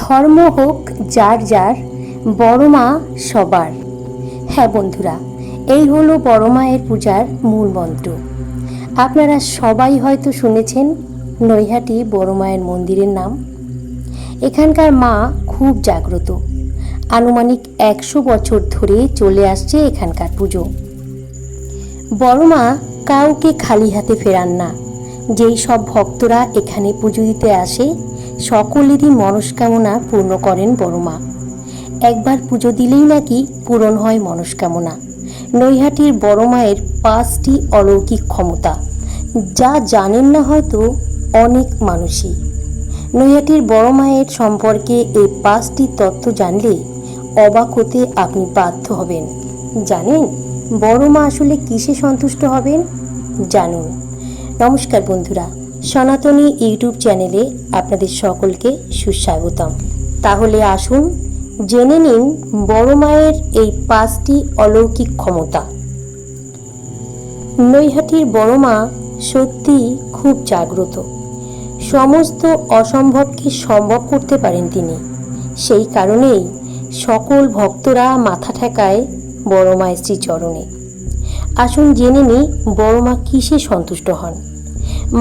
ধর্ম হোক যার যার, বড় মা সবার। হ্যাঁ বন্ধুরা, এই হলো বড় মায়ের পূজার মূল মন্ত্র। আপনারা সবাই হয়তো শুনেছেন নৈহাটি বড় মায়ের মন্দিরের নাম। এখানকার মা খুব জাগ্রত। আনুমানিক 100 বছর ধরে চলে আসছে এখানকার পুজো। বড় মা কাউকে খালি হাতে ফেরান না। যেই সব ভক্তরা এখানে পুজো দিতে আসে সকলেরই মনস্কামনা পূর্ণ করেন বড় মা। একবার পুজো দিলেই নাকি পূরণ হয় মনস্কামনা। নৈহাটির বড় মায়ের 5টি অলৌকিক ক্ষমতা, যা জানেন না হয়তো অনেক মানুষই। নৈহাটির বড় মায়ের সম্পর্কে এই 5টি তত্ত্ব জানলে অবাক হতে আপনি বাধ্য হবেন। জানেন বড় মা আসলে কিসে সন্তুষ্ট হবেন? জানুন। নমস্কার বন্ধুরা, সনাতনী ইউটিউব চ্যানেলে আপনাদের সকলকে সুস্বাগতম। তাহলে আসুন জেনে নিন বড় মায়ের এই 5টি অলৌকিক ক্ষমতা। নৈহাটির বড় মা সত্যি খুব জাগ্রত। সমস্ত অসম্ভবকে সম্ভব করতে পারেন তিনি। সেই কারণেই সকল ভক্তরা মাথা ঠেকায় বড় মায়ের শ্রীচরণে। আসুন জেনে নিই বড় মা কিসে সন্তুষ্ট হন।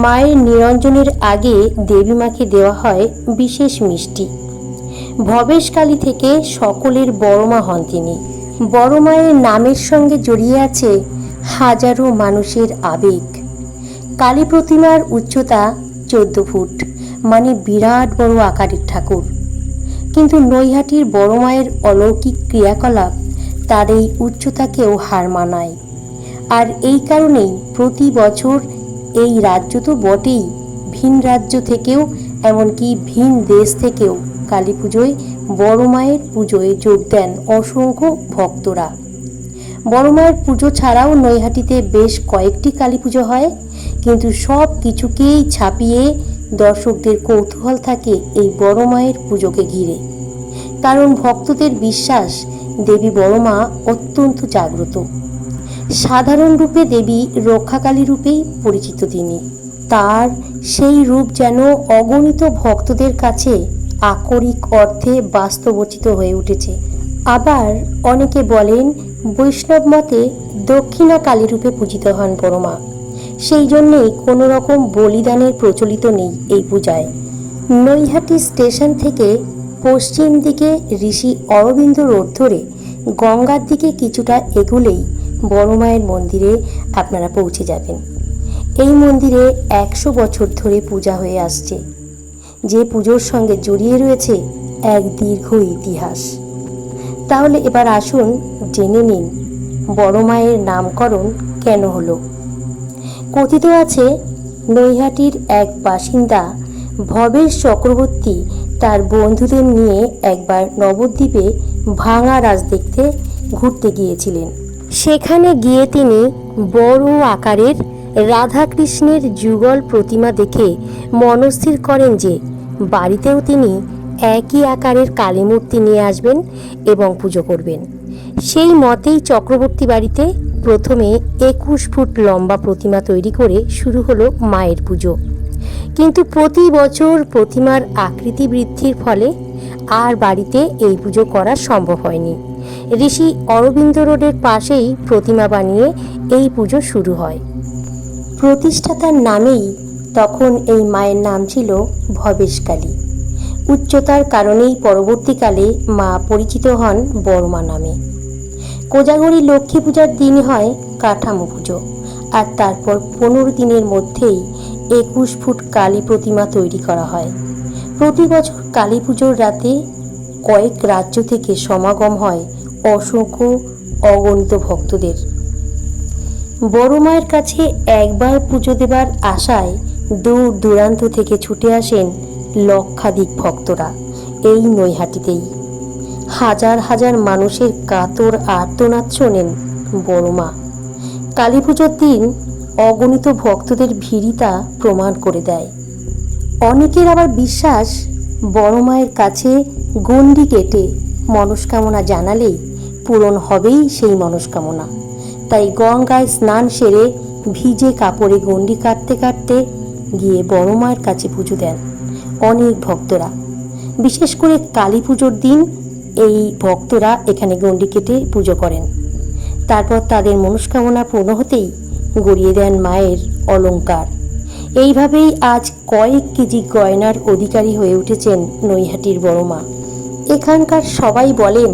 মায়ের নিরঞ্জনের আগে দেবী মাকে দেওয়া হয় বিশেষ মিষ্টি। ভবেশকালী থেকে সকলের বড় মা হন তিনি। বড় মায়ের নামের সঙ্গে জড়িয়ে আছে হাজারো মানুষের আবেগ। কালী প্রতিমার উচ্চতা 14 ফুট, মানে বিরাট বড় আকারের ঠাকুর। কিন্তু নৈহাটির বড় মায়ের অলৌকিক ক্রিয়াকলাপ তার এই উচ্চতাকেও হার মানায়। আর এই কারণেই প্রতি বছর এই রাজ্য তো বটেই, ভিন রাজ্য থেকেও, এমনকি ভিন দেশ থেকেও কালী পুজোয় বড় মায়ের পুজোয় যোগ দেন অসংখ্য ভক্তরা। বড় মায়ের পুজো ছাড়াও নৈহাটিতে বেশ কয়েকটি কালী পুজো হয়, কিন্তু সব কিছুকেই ছাপিয়ে দর্শকদের কৌতূহল থাকে এই বড় মায়ের পুজোকে ঘিরে। কারণ ভক্তদের বিশ্বাস দেবী বড় মা অত্যন্ত জাগ্রত। সাধারণ রূপে দেবী রক্ষাকালী রূপেই পরিচিত তিনি। তার সেই রূপ যেন অগণিত ভক্তদের কাছে আকরিক অর্থে বাস্তবচিত হয়ে উঠেছে। আবার অনেকে বলেন বৈষ্ণব মতে দক্ষিণা কালী রূপে পূজিত হন বড় মা। সেই জন্যেই কোনো রকম বলিদানের প্রচলিত নেই এই পূজায়। নৈহাটি স্টেশন থেকে পশ্চিম দিকে ঋষি অরবিন্দ রোড ধরে গঙ্গার দিকে কিছুটা এগুলেই বড় মায়ের মন্দিরে আপনারা পৌঁছে যাবেন। এই মন্দিরে 100 বছর ধরে পূজা হয়ে আসছে, যে পুজোর সঙ্গে জড়িয়ে রয়েছে এক দীর্ঘ ইতিহাস। তাহলে এবার আসুন জেনে নিন বড় মায়ের নামকরণ কেন হলো। কথিত আছে নৈহাটির এক বাসিন্দা ভবেশ চক্রবর্তী তার বন্ধুদের নিয়ে একবার নবদ্বীপে ভাঙা রাজ দেখতে ঘুরতে গিয়েছিলেন। সেখানে গিয়ে তিনি বড় আকারের রাধাকৃষ্ণের যুগল প্রতিমা দেখে মনস্থির করেন যে বাড়িতেও তিনি একই আকারের কালী মূর্তি নিয়ে আসবেন এবং পুজো করবেন। সেই মতেই চক্রবর্তী বাড়িতে প্রথমে 21 ফুট লম্বা প্রতিমা তৈরি করে শুরু হলো মায়ের পুজো। কিন্তু প্রতি বছর প্রতিমার আকৃতি বৃদ্ধির ফলে আর বাড়িতে এই পুজো করা সম্ভব হয়নি। ঋষি অরবিন্দ রোডের পাশেই প্রতিমা বানিয়ে এই পুজো শুরু হয়। প্রতিষ্ঠাতার নামেই তখন এই মায়ের নাম ছিল ভবেশকালী। উচ্চতার কারণেই পরবর্তীকালে মা পরিচিত হন বড় মা নামে। কোজাগরী লক্ষ্মী পূজার দিন হয় কাঠামো পুজো, আর তারপর 15 দিনের মধ্যেই 21 ফুট কালী প্রতিমা তৈরি করা হয়। প্রতি বছর কালী পুজোর রাতে কয়েক রাজ্য থেকে সমাগম হয় অসংখ্য অগণিত ভক্তদের। বড় মায়ের কাছে একবার পুজো দেবার আশায় দূর দূরান্ত থেকে ছুটে আসেন লক্ষাধিক ভক্তরা এই নৈহাটিতেই। হাজার হাজার মানুষের কাতর আর্তনাদ শোনেন বড় মা। কালী পুজোর দিন অগণিত ভক্তদের ভিড়িতা প্রমাণ করে দেয়। অনেকের আবার বিশ্বাস বড় মায়ের কাছে গণ্ডি কেটে মনস্কামনা জানালেই পূরণ হবেই সেই মনস্কামনা। তাই গঙ্গায় স্নান সেরে ভিজে কাপড়ে গণ্ডি কাটতে কাটতে গিয়ে বড় মায়ের কাছে পুজো দেন অনেক ভক্তরা। বিশেষ করে কালী পুজোর দিন এই ভক্তরা এখানে গণ্ডি কেটে পুজো করেন। তারপর তাদের মনস্কামনা পূর্ণ হতেই গড়িয়ে দেন মায়ের অলংকার। এইভাবেই আজ কয়েক কেজি গয়নার অধিকারী হয়ে উঠেছেন নৈহাটির বড় মা। এখানকার সবাই বলেন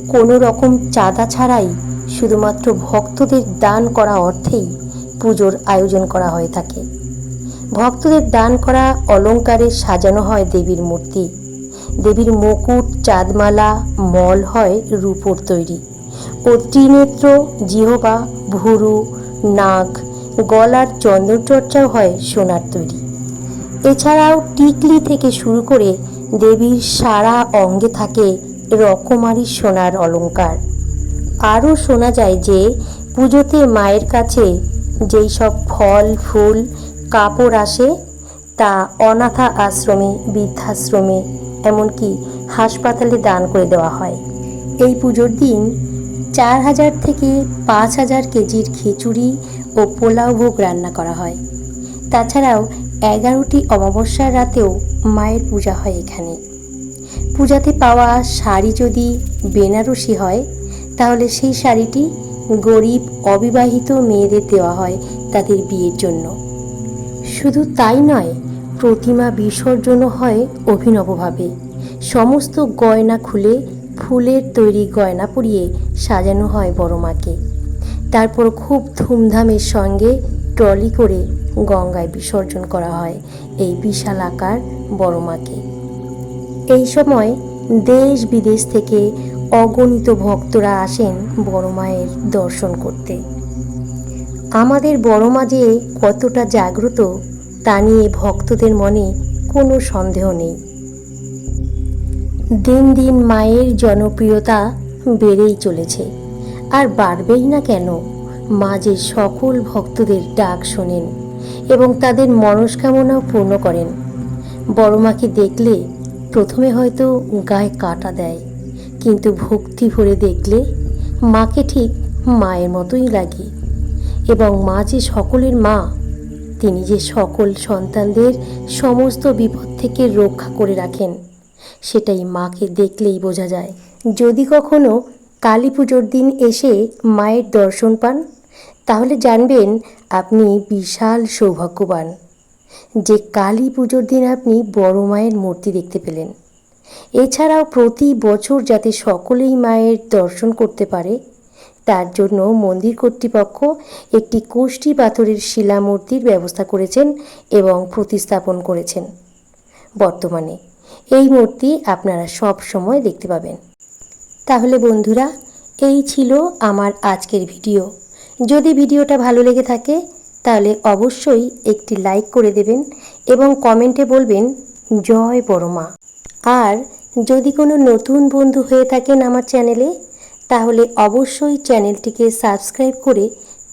কোনো রকম চাঁদা ছাড়াই শুধুমাত্র ভক্তদের দান করা অর্থেই পুজোর আয়োজন করা হয়ে থাকে। ভক্তদের দান করা অলংকারে সাজানো হয় দেবীর মূর্তি। দেবীর মুকুট, চাঁদমালা, মল হয় রূপোর তৈরি ও ত্রিনেত্র, জিহবা, ভুরু, নাক, গলার চন্দনচর্চাও হয় সোনার তৈরি। এছাড়াও টিকলি থেকে শুরু করে দেবীর সারা অঙ্গে থাকে রকমারি সোনার অলংকার। আরও শোনা যায় যে পুজোতে মায়ের কাছে যেই সব ফল, ফুল, কাপড় আসে তা অনাথা আশ্রমে, বৃদ্ধাশ্রমে, এমনকি হাসপাতালে দান করে দেওয়া হয়। এই পুজোর দিন 4000 থেকে 5000 কেজির খিচুড়ি ও পোলাও ভোগ রান্না করা হয়। তাছাড়াও 11টি অমাবস্যার রাতেও মায়ের পূজা হয় এখানে। পূজাতে পাওয়া শাড়ি যদি বেনারসি হয় তাহলে সেই শাড়িটি গরিব অবিবাহিত মেয়েদের দেওয়া হয় তাদের বিয়ের জন্য। শুধু তাই নয়, প্রতিমা বিসর্জনও হয় অভিনবভাবে। সমস্ত গয়না খুলে ফুলের তৈরি গয়না পরিয়ে সাজানো হয় বড় মাকে। তারপর খুব ধুমধামের সঙ্গে ট্রলি করে গঙ্গায় বিসর্জন করা হয় এই বিশাল আকার বড় মাকে। এই সময় দেশ বিদেশ থেকে অগণিত ভক্তরা আসেন বড় মায়ের দর্শন করতে। আমাদের বড় মা যে কতটা জাগ্রত তা নিয়ে ভক্তদের মনে কোনো সন্দেহ নেই। দিন দিন মায়ের জনপ্রিয়তা বেড়েই চলেছে, আর বাড়বেই না কেন। মা যে সকল ভক্তদের ডাক শোনেন এবং তাদের মনস্কামনাও পূর্ণ করেন। বড় মাকে দেখলে প্রথমে হয়তো গায়ে কাঁটা দেয়, কিন্তু ভক্তি ভরে দেখলে মাকে ঠিক মায়ের মতোই লাগে। এবং মা যে সকলের মা, তিনি যে সকল সন্তানদের সমস্ত বিপদ থেকে রক্ষা করে রাখেন, সেটাই মাকে দেখলেই বোঝা যায়। যদি কখনো কালী পুজোর দিন এসে মায়ের দর্শন পান তাহলে জানবেন আপনি বিশাল সৌভাগ্যবান যে কালী পুজোর দিন আপনি বড় মায়ের মূর্তি দেখতে পেলেন। এছাড়াও প্রতি বছর যাতে সকলেই মায়ের দর্শন করতে পারে তার জন্য মন্দির কর্তৃপক্ষ একটি কোষ্ঠী পাথরের শিলা মূর্তির ব্যবস্থা করেছেন এবং প্রতিস্থাপন করেছেন। বর্তমানে এই মূর্তি আপনারা সব সময় দেখতে পাবেন। তাহলে বন্ধুরা, এই ছিল আমার আজকের ভিডিও। যদি ভিডিওটা ভালো লেগে থাকে তাহলে অবশ্যই একটি লাইক করে দেবেন এবং কমেন্টে বলবেন জয় বড় মা। আর যদি কোনো নতুন বন্ধু হয়ে থাকেন আমার চ্যানেলে, তাহলে অবশ্যই চ্যানেলটিকে সাবস্ক্রাইব করে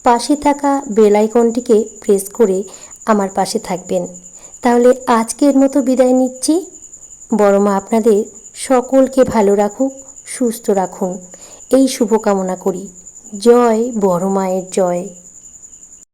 পাশে থাকা বেল আইকনটিকে প্রেস করে আমার পাশে থাকবেন। তাহলে আজকের মতো বিদায় নিচ্ছি। বড় মা আপনাদের সকলকে ভালো রাখুক, সুস্থ রাখুন, এই শুভকামনা করি। জয় বড় মায়ের জয়।